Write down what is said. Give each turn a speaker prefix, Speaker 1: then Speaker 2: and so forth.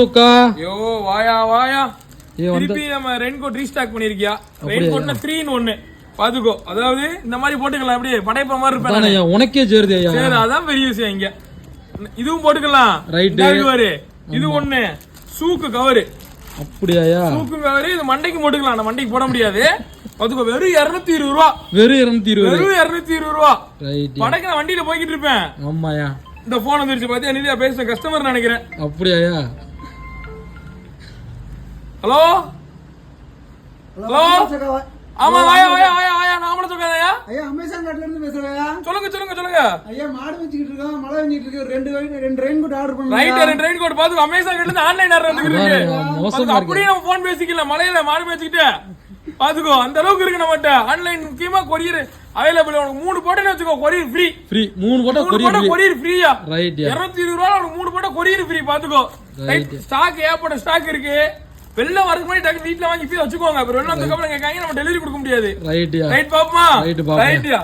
Speaker 1: சொக்கா
Speaker 2: யோ வாயா வாயா திருப்பி நம்ம ரெயின்கோட் ரீஸ்டாக் பண்ணிருக்கியா? ரெயின்கோட்னா 3 in 1 பாத்துக்கோ. அதாவது இந்த மாதிரி போட்டுக்கலாம், அப்படியே படைப்ப மாதிரி இருப்பேன்.
Speaker 1: உனக்கே சேருது ஐயா.
Speaker 2: சரி, அதான் பெரிய விஷயம். இங்க இதுவும் போட்டுக்கலாம். ரைட் கவரு இது ஒண்ணு, சூக்கு கவரு.
Speaker 1: அப்படியா?
Speaker 2: சூக்கு கவரு இது மண்டைக்கு போட்டுக்கலாம். நான் மண்டைக்கு போட முடியாது. பாத்துக்கோ, வெறும் 220 ரூபா.
Speaker 1: வெறும் 220
Speaker 2: ரூபா. படைக்கு நான் வண்டியில போய்கிட்டு இருப்பேன்.
Speaker 1: ஆமாயா.
Speaker 2: இந்த போன் வந்துருச்சு பாத்தியா? நீதியா பேசுற கஸ்டமர் நினைக்கிறேன்.
Speaker 1: அப்படியா?
Speaker 2: ஹலோ ஹலோ, ஆமா வாயா வாயா வாயா வாயா, நாமள சொக்காதயா
Speaker 3: ஐயா. அமேசான் கார்ட்ல இருந்து பேசுறேயா.
Speaker 2: சொல்லுங்க சொல்லுங்க சொல்லுங்க
Speaker 3: ஐயா. மாடு வச்சிட்டு இருக்கோம், மழை வந்துட்டு இருக்கு. ரெண்டு ரெயின்கோட் ஆர்டர் பண்ணேன்.
Speaker 2: ரைட், ரெயின்கோட் பாத்து அமேசான் கார்ட்ல இருந்து ஆன்லைன் ஆர்டர் வந்துருக்கு. அப்படியே நம்ம போன் பேசிக்கலாம். மலையில மாடு பேசிக்கிட்டு பாத்துக்கோ, அந்த அளவுக்கு இருக்கு நம்மட்ட. ஆன்லைன் முக்கியமா கொரியர் அவைலபிள். உனக்கு 3 போட்டேன்னு வச்சுக்கோ, கொரியர் ஃப்ரீ.
Speaker 1: 3 போட்டா கொரியர்
Speaker 2: ஃப்ரீயா? ரைட். 220 ரூபாய் உனக்கு 3 போட்டா கொரியர் ஃப்ரீ. பாத்துக்கோ. ரைட். ஸ்டாக் ஏப்பட ஸ்டாக் இருக்கு. வெள்ளம் வரதுக்கு முன்னாடி டக்கு வீட்ல வாங்கி போய் வச்சுக்கோங்க. அப்புறம் வெள்ளம் வந்ததுக்கு அப்புறம் கேட்காங்க, நம்ம டெலிவரி கொடுக்க முடியாது. ரைட் பாப்பா. ரைட்யா.